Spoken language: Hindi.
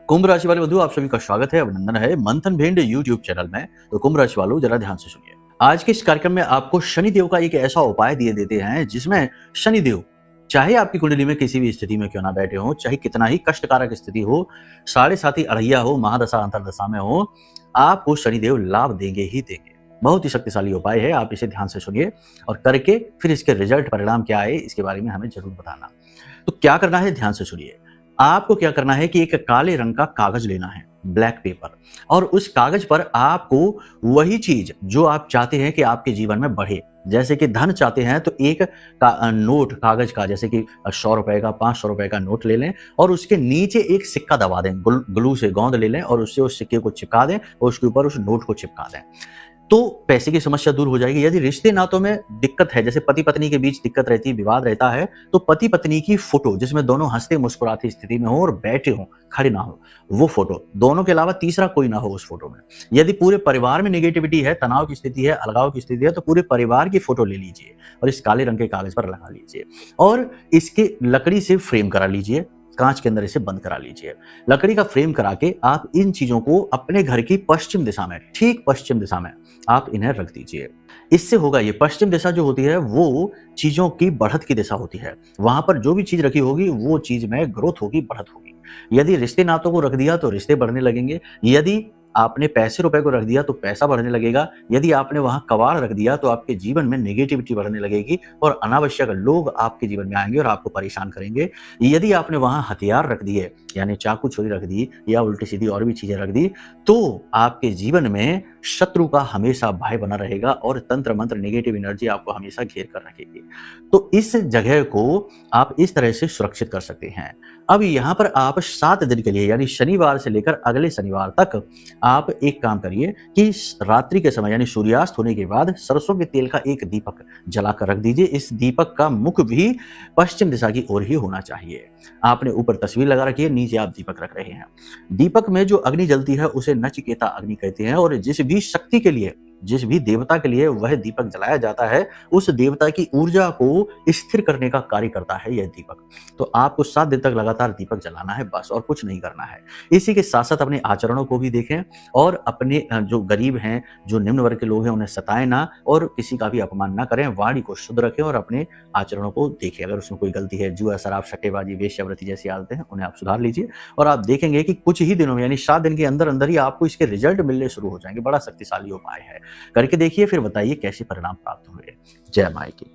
कुंभ राशि वाले बंधु, आप सभी का स्वागत है, अभिनंदन है मंथन भेंड यूट्यूब चैनल में। तो कुंभ राशि वालों, जरा ध्यान से सुनिए। आज के इस कार्यक्रम में आपको शनिदेव का एक ऐसा उपाय दिए देते हैं जिसमें शनिदेव चाहे आपकी कुंडली में किसी भी स्थिति में क्यों ना बैठे हो, चाहे कितना ही कष्टकारक स्थिति हो, साढ़े साथी अड़ैया हो, महादशा अंतरदशा में हो, आपको शनिदेव लाभ देंगे ही देंगे। बहुत ही शक्तिशाली उपाय है, आप इसे ध्यान से सुनिए और करके फिर इसके रिजल्ट परिणाम क्या आए इसके बारे में हमें जरूर बताना। तो क्या करना है, ध्यान से सुनिए। आपको क्या करना है कि एक काले रंग का कागज लेना है, ब्लैक पेपर, और उस कागज पर आपको वही चीज जो आप चाहते हैं कि आपके जीवन में बढ़े, जैसे कि धन चाहते हैं तो एक नोट कागज का, जैसे कि 100 रुपए का, 500 रुपए का नोट ले लें और उसके नीचे एक सिक्का दबा दें, ग्लू से गोंद ले लें और उससे उस सिक्के को चिपका दें और उसके ऊपर उस नोट को चिपका दें। तो पैसे की समस्या दूर हो जाएगी। यदि रिश्ते नातों में दिक्कत है, जैसे पति पत्नी के बीच दिक्कत रहती है, विवाद रहता है, तो पति पत्नी की फोटो जिसमें दोनों हंसते मुस्कुराती स्थिति में हो और बैठे हो, खड़े ना हो, वो फोटो, दोनों के अलावा तीसरा कोई ना हो उस फोटो में। यदि पूरे परिवार में नेगेटिविटी है, तनाव की स्थिति है, अलगाव की स्थिति है, तो पूरे परिवार की फोटो ले लीजिए और इस काले रंग के कागज पर लगा लीजिए और इसके लकड़ी से फ्रेम करा लीजिए, कांच के अंदर इसे बंद करा लीजिए। लकड़ी का फ्रेम करा के आप इन चीजों को अपने घर की पश्चिम दिशा में, ठीक पश्चिम दिशा में आप इन्हें रख दीजिए। इससे होगा ये, पश्चिम दिशा जो होती है वो चीजों की बढ़त की दिशा होती है। वहां पर जो भी चीज रखी होगी वो चीज में ग्रोथ होगी, बढ़त होगी। यदि रिश्ते नातों को रख दिया तो रिश्ते बढ़ने लगेंगे। यदि आपने पैसे रुपए को रख दिया तो पैसा बढ़ने लगेगा। यदि आपने वहां कबाड़ रख दिया तो आपके जीवन में नेगेटिविटी बढ़ने लगेगी और अनावश्यक लोग आपके जीवन में आएंगे और आपको परेशान करेंगे। यदि आपने वहां हथियार रख दिए, यानी चाकू छुरी रख दी या उल्टी सीधी और भी चीजें रख दी, तो आपके जीवन में शत्रु का हमेशा भय बना रहेगा और तंत्र मंत्र नेगेटिव एनर्जी आपको हमेशा घेर कर रखेगी। तो इस जगह को आप इस तरह से सुरक्षित कर सकते हैं। अब यहाँ पर आप 7 दिन के लिए, यानी शनिवार से लेकर अगले शनिवार तक, आप एक काम करिए कि रात्रि के समय यानी सूर्यास्त होने के बाद सरसों के तेल का एक दीपक जलाकर रख दीजिए। इस दीपक का मुख भी पश्चिम दिशा की ओर ही होना चाहिए। आपने ऊपर तस्वीर लगा रखी है, नीचे आप दीपक रख रहे हैं। दीपक में जो अग्नि जलती है उसे नचिकेता अग्नि कहते हैं और जिस भी शक्ति के लिए, जिस भी देवता के लिए वह दीपक जलाया जाता है, उस देवता की ऊर्जा को स्थिर करने का कार्य करता है यह दीपक। तो आपको 7 दिन तक लगातार दीपक जलाना है, बस, और कुछ नहीं करना है। इसी के साथ साथ अपने आचरणों को भी देखें और अपने जो गरीब हैं, जो निम्न वर्ग के लोग हैं, उन्हें सताएं ना और किसी का भी अपमान ना करें। वाणी को शुद्ध रखें और अपने आचरणों को देखें। अगर उसमें कोई गलती है, जुआ, शराब, सट्टेबाजी, वेश्यावृत्ति जैसी आदतें हैं, उन्हें आप सुधार लीजिए और आप देखेंगे कि कुछ ही दिनों में, यानी 7 दिन के अंदर अंदर ही आपको इसके रिजल्ट मिलने शुरू हो जाएंगे। बड़ा शक्तिशाली उपाय है, करके देखिए, फिर बताइए कैसे परिणाम प्राप्त हुए। जय माई की।